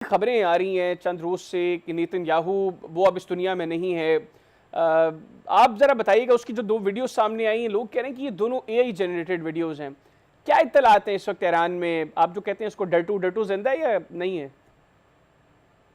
खबरें आ रही हैं चंद रोज से कि नेतन्याहू वो अब इस दुनिया में नहीं है। आप जरा बताइएगा, उसकी जो दो वीडियोस सामने आई हैं, लोग कह रहे हैं कि ये दोनों एआई जनरेटेड वीडियोस हैं। क्या इत्तलात हैं इस वक्त ईरान में? आप जो कहते हैं इसको डटू डटू जिंदा है या नहीं है?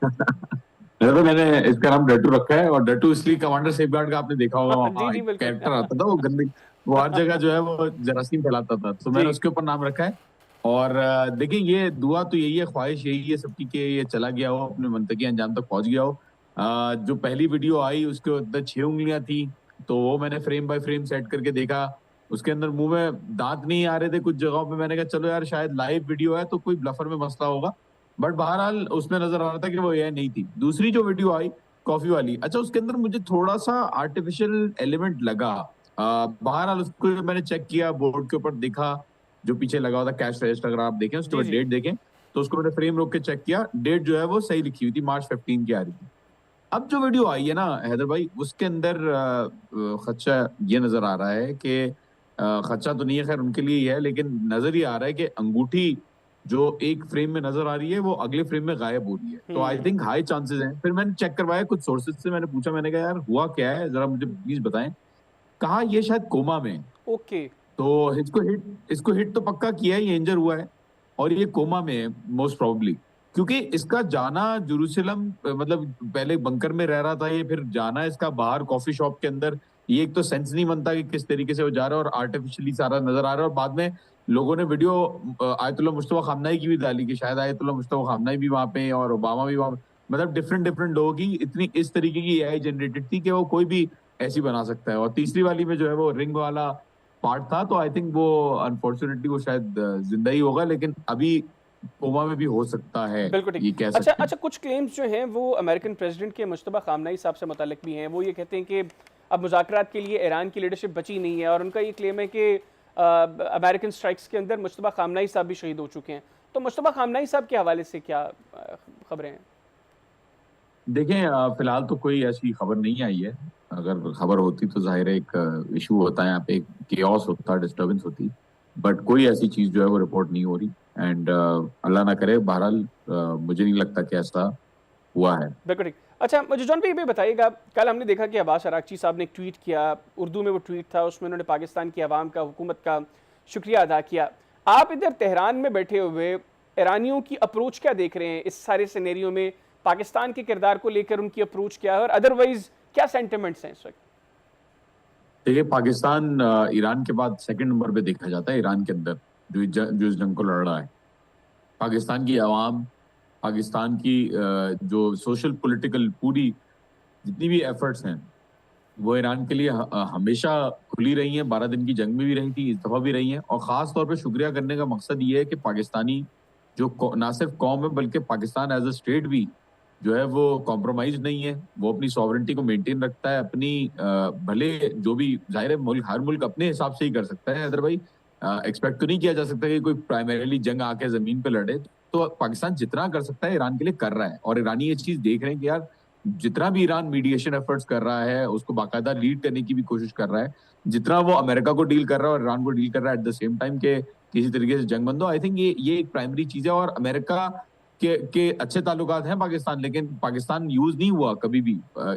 तो मैंने इसका नाम डट्टू रखा है, और डट्टू इसलिए कमांडर सेफगार्ड का आपने देखा होगा, हाँ जी वहाँ जी एक बिल्कुल। कैरेक्टर आता था वो गंदे, वो हर जगह जो है वो जरासीम फैलाता था, तो मैंने जी उसके ऊपर नाम रखा है। और देखिए, ये दुआ तो यही है, ख्वाहिश यही है सबकी कि ये चला गया हो, अपने मंतकी अंजाम तक पहुंच गया हो। जो पहली वीडियो आई उसके अंदर 6 उंगलियां थी, तो वो मैंने फ्रेम बाय फ्रेम सेट करके देखा। उसके अंदर मुंह में दांत नहीं आ रहे थे कुछ जगहों पे, मैंने कहा चलो यार शायद लाइव वीडियो है तो कोई ब्लफर में मसला होगा। बट बहरहाल उसमें नजर आ रहा था कि वो ये नहीं थी। दूसरी जो वीडियो आई कॉफी वाली, अच्छा, उसके अंदर मुझे थोड़ा सा आर्टिफिशियल एलिमेंट लगा। बहरहाल उसको मैंने चेक किया, बोर्ड के ऊपर देखा, जो पीछे लगा हुआ था कैश रजिस्टर, अगर आप देखें उसके जी बाद जी। डेट देखें, तो उसको मैंने फ्रेम रोक के चेक किया, डेट जो है वो सही लिखी हुई थी, March 15 की आ रही थी। अब जो वीडियो आई है ना हैदर भाई, उसके अंदर खदशा ये नजर आ रहा है कि खदशा तो नहीं है, खैर उनके लिए ही है, लेकिन नजर ये आ रहा है कि अंगूठी जो एक फ्रेम में नजर आ रही है वो अगले फ्रेम में गायब हो रही है। तो आई थिंक हाई चांसेस हैं। फिर मैंने चेक करवाया कुछ सोर्सेज से, मैंने पूछा, मैंने कहा यार हुआ क्या है, जरा मुझे प्लीज बताएं। कहा ये शायद कोमा में है। ओके। तो इसको हिट तो पक्का किया है, ये इंजर हुआ है, और ये कोमा में है मोस्ट प्रोबेबली। क्योंकि इसका जाना जेरूसलम, मतलब पहले बंकर में रह रहा था ये, फिर जाना इसका बाहर कॉफी शॉप के अंदर, ये एक तो सेंस नहीं बनता कि किस तरीके से वो जा रहा है, और आर्टिफिशियली सारा नजर आ रहा है। और बाद में लोगों ने वीडियो आयतुल्ला मुस्तफा खामनाई की भी डाली कि शायद आयतुल्ला मुस्तफा खामनाई भी वहां पे हैं और ओबामा भी वहां, मतलब डिफरेंट डिफरेंट लोगों की इतनी इस तरीके की एआई जनरेटेड थी कि वो कोई भी ऐसी बना सकता है। और तीसरी वाली में जो है वो रिंग वाला पार्ट था, तो आई थिंक वो अनफॉर्चुनेटली वो शायद जिंदा ही होगा, लेकिन अभी कोमा में भी हो सकता है, बिल्कुल ठीक। ये कह अच्छा सकते हैं। अच्छा, कुछ क्लेम्स जो हैं वो अमेरिकन प्रेसिडेंट के मुश्तबा खामनाई साहब से मुतल्लिक भी हैं। वो ये कहते हैं कि अब मुज़ाकरात के लिए ईरान की लीडरशिप बची नहीं है, और उनका ये क्लेम है कि अमेरिकन स्ट्राइक्स के अंदर मुश्तबा खामनाई साहब भी शहीद हो चुके हैं। तो मुश्तबा खामनाई साहब के हवाले से क्या खबरें हैं? देखें, फिलहाल तो कोई ऐसी खबर नहीं आई है। अगर खबर होती तो जाहिर है एक इशू होता है, यहाँ पे एक केओस होता, डिस्टर्बेंस होती। बट कोई ऐसी चीज जो है वो रिपोर्ट नहीं हो रही। एंड अल्लाह ना करे, बहरहाल मुझे नहीं लगता कि ऐसा हुआ है। बिल्कुल ठीक। अच्छा, मुझे जॉन भाई ये भी बताइएगा, कल हमने देखा कि अब्बास अरागची साहब ने एक ट्वीट किया, उर्दू में वो ट्वीट था, उसमें उन्होंने पाकिस्तान की आवाम का, हुकूमत का शुक्रिया अदा किया। आप इधर तेहरान में बैठे हुए ईरानियों की अप्रोच क्या देख रहे हैं इस सारे सिनेरियो में? पाकिस्तान के किरदार को लेकर उनकी अप्रोच क्या है, और अदरवाइज क्या सेंटिमेंट्स हैं इस वक्त? देखिए, पाकिस्तान ईरान के बाद सेकंड नंबर पे देखा जाता है ईरान के अंदर, जो इस जंग को लड़ रहा है। पाकिस्तान की आवाम, पाकिस्तान की जो सोशल पॉलिटिकल पूरी जितनी भी एफर्ट्स हैं, वो ईरान के लिए हमेशा खुली रही हैं। 12 दिन की जंग में भी रही थी, इस दफा भी रही हैं। और खास तौर पे शुक्रिया करने का मकसद ये है कि पाकिस्तानी जो ना सिर्फ कौम है, बल्कि पाकिस्तान एज अ स्टेट भी जो है वो कॉम्प्रोमाइज नहीं है। वो अपनी सॉवरेंटी को मेंटेन रखता है, अपनी भले जो भी, जाहिर है मुल्क, हर मुल्क अपने हिसाब से ही कर सकता है, अदरवाइज एक्सपेक्ट तो नहीं किया जा सकता कि कोई प्राइमरीली जंग आके जमीन पे लड़े। तो पाकिस्तान जितना कर सकता है ईरान के लिए कर रहा है, और ईरानी ये चीज देख रहे हैं कि यार जितना भी ईरान मीडिएशन एफर्ट्स कर रहा है, उसको बाकायदा लीड करने की भी कोशिश कर रहा है, जितना वो अमेरिका को डील कर रहा है और ईरान को डील कर रहा है एट द सेम टाइम, के किसी तरीके से जंग बंद हो। आई थिंक ये एक प्राइमरी चीज है। और अमेरिका के अच्छे ताल्लुकात हैं पाकिस्तान, लेकिन पाकिस्तान यूज नहीं हुआ कभी भी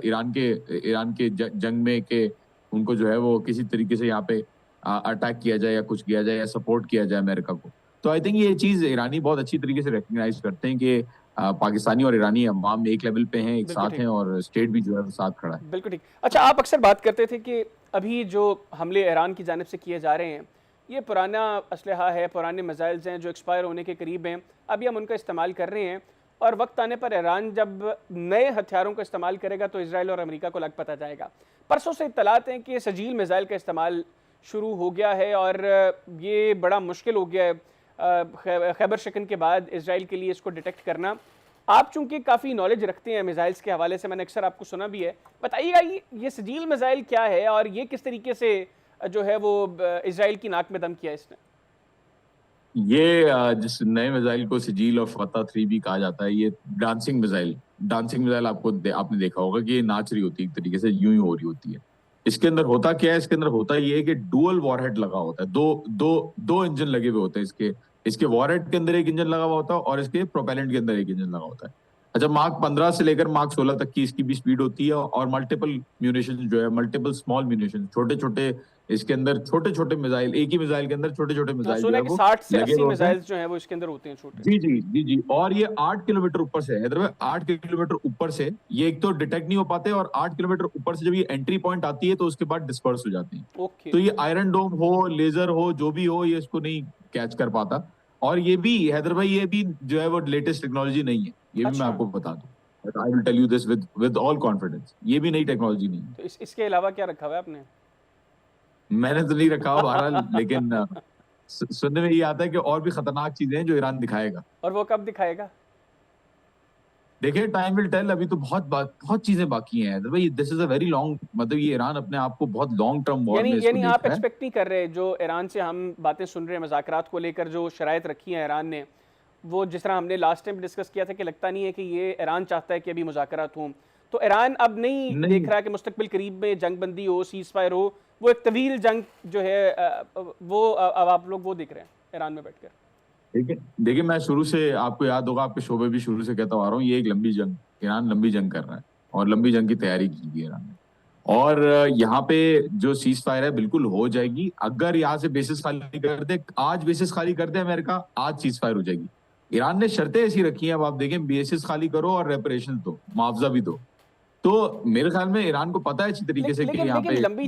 ईरान के जंग में, के उनको जो है वो किसी तरीके से यहाँ पे अटैक किया जाए या कुछ किया जाए या सपोर्ट किया जाए अमेरिका को। तो आई थिंक ये चीज ईरानी बहुत अच्छी तरीके से रिकग्नाइज करते हैं कि पाकिस्तानी और ईरानी अवाम एक लेवल पे हैं, एक बिल्कुल साथ ठीक। हैं, और स्टेट भी जो है वो साथ खड़ा है। बिल्कुल ठीक। अच्छा, आप अक्सर बात करते थे कि अभी जो हमले ईरान की जानिब से किए जा रहे हैं, ये पुराना असलहा है, पुराने मिसाइल्स हैं जो एक्सपायर होने के करीब हैं, अभी हम उनका इस्तेमाल कर रहे हैं, और वक्त आने पर ईरान जब नए हथियारों का इस्तेमाल करेगा तो इसराइल और अमेरिका को लग पता जाएगा। परसों से इत्तलात हैं कि सजील मिसाइल का इस्तेमाल शुरू हो गया है, और ये बड़ा मुश्किल हो गया है खैबर शिकन के बाद इसराइल के लिए इसको डिटेक्ट करना। आप चूंकि काफ़ी नॉलेज रखते हैं मिसाइल्स के हवाले से, मैंने अक्सर आपको सुना भी है, बताइएगा ये सजील मिसाइल क्या है, और ये किस तरीके से जो है वो इसराइल की नाक में दम किया इसने? ये जिस नए मिसाइल को सिजील और फतह 3 भी कहा जाता है, ये डांसिंग मिसाइल आपने देखा होगा कि ये नाच रही होती है, एक तरीके से यूं ही हो रही होती है। इसके अंदर होता क्या है, इसके अंदर होता ये है कि डुअल वॉरहेड लगा होता है, दो दो दो इंजन लगे हुए होते हैं इसके इसके वॉरहेड के अंदर एक इंजन लगा हुआ होता है और इसके प्रोपेलेंट के अंदर एक इंजन लगा होता है। अच्छा, मार्क 15 से लेकर मार्क 16 तक की इसकी भी स्पीड होती है और मल्टीपल म्यूनिशन जो है, मल्टीपल स्मॉल म्यूनिशन, छोटे छोटे इसके अंदर छोटे छोटे मिसाइल, एक ही मिसाइल के अंदर छोटे छोटे हाँ, मिसाइल जो सुना है है कि वो 60 से लगे 80 हुए होते हैं। मिसाइल्स जो हैं वो इसके अंदर होते हैं छोटे। जी जी जी जी। और ये 8 किलोमीटर ऊपर से, हैदराबाद 8 किलोमीटर ऊपर से ये एक तो डिटेक्ट नहीं हो पाते, और 8 किलोमीटर ऊपर से जब ये एंट्री पॉइंट आती है तो उसके बाद डिस्पर्स हो जाती है। ओके। तो ये आयरन डोम हो, लेजर हो, जो भी हो, ये इसको नहीं कैच कर पाता। और ये भी हैदराबाद, ये भी जो है वो लेटेस्ट टेक्नोलॉजी नहीं है, ये भी मैं अच्छा, आपको बता दूं। I will tell you this with all confidence, ये भी नई टेक्नोलॉजी नहीं है। तो इसके अलावा क्या रखा हुआ है आपने? मैंने तो नहीं रखा हुआ बहरहाल, लेकिन सुनने में ये आता है कि और भी खतरनाक चीजें हैं जो ईरान दिखाएगा। और वो कब दिखाएगा? देखिए, टाइम विल टेल। अभी तो बहुत चीजें बाकी हैं भाई। This is a very long, मतलब ये ईरान अपने आप को बहुत लॉन्ग टर्म वॉर यानी में इसको यानी देख आप रहा है। एक्सपेक्ट नहीं कर रहे, जो ईरान से हम बातें सुन रहे हैं मुज़ाकरात को लेकर, जो शराइत रखी है ईरान ने, वो जिस तरह हमने लास्ट टाइम डिस्कस किया था कि लगता नहीं है कि ये ईरान चाहता है कि अभी मुज़ाकरात हों। तो ईरान अब नहीं नहीं, देख रहा कि मुस्तकबिल करीब में जंग बंदी हो, सीज़ फायर हो, वो एक तवील जंग जो है वो अब आप लोग वो देख रहे हैं ईरान में बैठकर। देखिए देखिए, मैं शुरू से, आपको याद होगा, आपके शोबे भी शुरू से कहता आ रहा हूँ, ये एक लंबी जंग, ईरान लंबी जंग कर रहा है और लंबी जंग की तैयारी की हुई है ईरान ने। और यहाँ पे जो सीज फायर है बिल्कुल हो जाएगी। अगर यहाँ से बेसिस खाली कर दे, आज बेसिस खाली कर दे अमेरिका, आज सीज फायर हो जाएगी। ईरान ने शर्तें ऐसी रखी हैं, अब आप देखें, बेसिस खाली करो और रेपरेशन दो, मुआवजा भी दो। तो मेरे ख्याल में ईरान को पता है अच्छी तरीके से कि लेकिन यहाँ लेकिन पे लंबी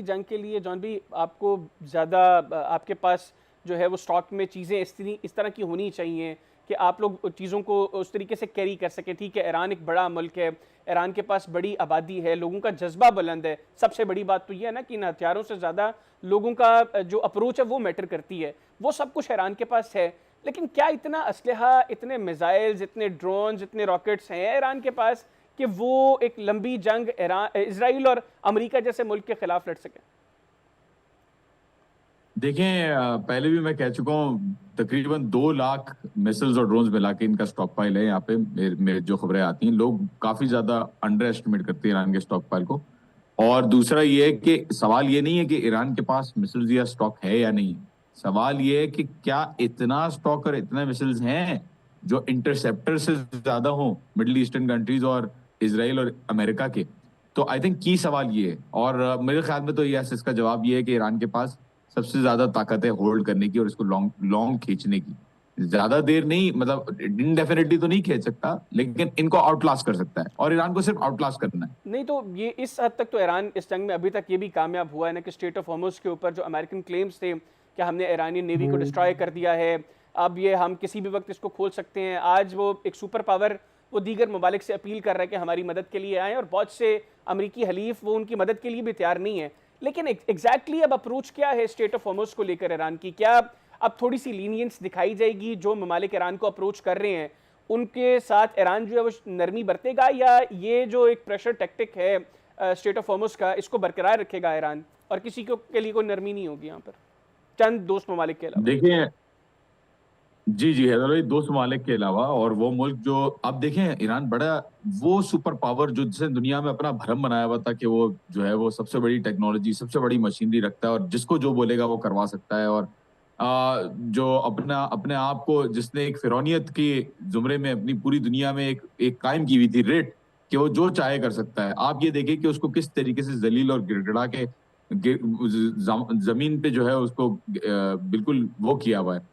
जंग के लिए जॉन भी आपको ज़्यादा आपके पास जो है वो स्टॉक में चीज़ें इस तरह की होनी चाहिए कि आप लोग चीज़ों को उस तरीके से कैरी कर सकें। ठीक है, ईरान एक बड़ा मुल्क है, ईरान के पास बड़ी आबादी है, लोगों का जज्बा बुलंद है। सबसे बड़ी बात तो ये है ना कि इन हथियारों से ज़्यादा लोगों का जो अप्रोच है वो मैटर करती है। वो सब कुछ ईरान के पास है, लेकिन क्या इतना असलहा, इतने मिसाइल्स, इतने ड्रोन्स, इतने रॉकेट्स हैं ईरान के पास कि वो एक लंबी जंग इजराइल और अमेरिका जैसे मुल्क के खिलाफ लड़ सके? देखें, पहले भी मैं कह चुका हूँ, तकरीबन 2 लाख मिसाइल्स और ड्रोन्स मिला के इनका स्टॉक पाइल है यहाँ पे। मेरे जो खबरें आती हैं, लोग काफी ज्यादा अंडर एस्टिमेट करते हैं ईरान के स्टॉक पाइल को। और दूसरा ये है कि सवाल ये नहीं है कि ईरान के पास मिसाइल्स या स्टॉक है या नहीं, सवाल ये है कि क्या इतना स्टॉक और इतने मिसाइल्स हैं जो इंटरसेप्टर से ज्यादा हो मिडिल ईस्टर्न कंट्रीज और इसराइल और अमेरिका के। तो आई थिंक की सवाल ये है, और मेरे ख्याल में तो यस, इसका जवाब ये है कि ईरान के पास सबसे ज्यादा ताकत है होल्ड करने की और इसको लॉन्ग लॉन्ग खींचने की। ज्यादा देर नहीं, मतलब इनडेफिनेटली तो नहीं खींच सकता, लेकिन इनको आउटलास्ट कर सकता है, और ईरान को सिर्फ आउटलास्ट करना है। नहीं तो ये इस हद तक तो ईरान इस जंग में अभी तक ये भी कामयाब हुआ है ना कि स्ट्रेट ऑफ हॉर्मुज़ के ऊपर जो अमेरिकन क्लेम्स थे कि हमने ईरानी नेवी को डिस्ट्रॉय कर दिया है, अब ये हम किसी भी वक्त इसको खोल सकते हैं। आज वो एक सुपर पावर वो दीगर ममालिक से अपील कर रहा है कि हमारी मदद के लिए आएँ, और बहुत से अमरीकी हलीफ वो उनकी मदद के लिए भी तैयार नहीं है। लेकिन एग्जैक्टली अब अप्रोच क्या है स्टेट ऑफ हॉर्मुज़ को लेकर ईरान की? क्या अब थोड़ी सी लीनियंस दिखाई जाएगी? जो ममालिक ईरान को अप्रोच कर रहे हैं उनके साथ ईरान जो है वो नरमी बरतेगा, या ये जो एक प्रेशर टैक्टिक है स्टेट ऑफ हॉर्मुज़ का, इसको बरकरार रखेगा ईरान और किसी को के लिए कोई नरमी नहीं होगी यहाँ पर चंद दोस्त ममालिक के अलावा? देखिए, जी जी, हैदराबाद 2 ममालिक के अलावा, और वो मुल्क जो, अब देखें, ईरान बड़ा वो सुपर पावर जो जिसने दुनिया में अपना भरम बनाया हुआ था कि वो जो है वो सबसे बड़ी टेक्नोलॉजी, सबसे बड़ी मशीनरी रखता है और जिसको जो बोलेगा वो करवा सकता है। और जो अपने आप को जिसने एक फिरौनियत के जुमरे में अपनी पूरी दुनिया में एक कायम की हुई थी रेट, कि वो जो चाहे कर सकता है। आप ये देखिए कि उसको किस तरीके से जलील और गिड़गिड़ा के जमीन पे जो है उसको बिल्कुल वो किया हुआ है।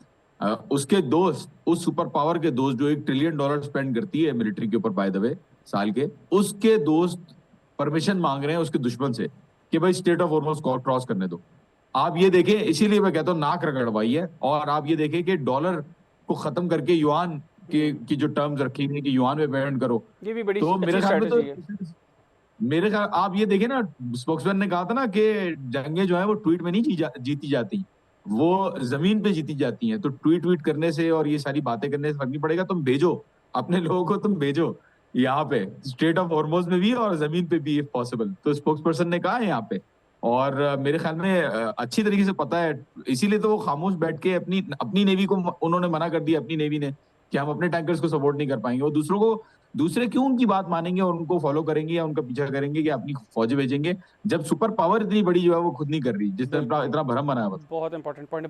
उसके दोस्त, उस सुपर पावर के दोस्त जो $1 ट्रिलियन स्पेंड करती है मिलिट्री के ऊपर, बाय द वे, साल के, उसके दोस्त परमिशन मांग रहे हैं उसके दुश्मन से कि भाई स्टेट ऑफ हॉर्मुज़ को क्रॉस करने दो। आप ये देखें, इसीलिए मैं कहता हूँ नाक रगड़वाई है। और आप ये देखें कि डॉलर को खत्म करके युआन की जो टर्म्स रखी हुई कि युआन में पेमेंट करो, ये भी बड़ी तो मेरे अच्छी ख्याल में स्ट्रेटजी है। तो मेरे ख्याल, आप ये देखें ना, स्पोक्समैन ने कहा था ना कि जंगें जो है वो ट्वीट में नहीं जीती जाती, वो जमीन पे जीती जाती हैं। तो ट्वीट करने से और ये सारी बातें करने से फर्क नहीं पड़ेगा। तुम भेजो अपने लोगों को, तुम भेजो यहाँ पे स्ट्रेट ऑफ हॉर्मुज़ में भी और जमीन पे भी इफ पॉसिबल। तो स्पोक्स पर्सन ने कहा है यहाँ पे, और मेरे ख्याल में अच्छी तरीके से पता है। इसीलिए तो वो खामोश बैठ के अपनी नेवी को उन्होंने मना कर दिया, अपनी नेवी ने, कि हम अपने टैंकर्स को सपोर्ट नहीं कर पाएंगे। और दूसरे क्यों उनकी बात मानेंगे और उनको फॉलो करेंगे या उनका पीछा करेंगे कि अपनी फौजी भेजेंगे, जब सुपर पावर इतनी बड़ी जो है वो खुद नहीं कर रही, जिस तरह इतना भरम बनाया। बहुत इंपॉर्टेंट पॉइंट।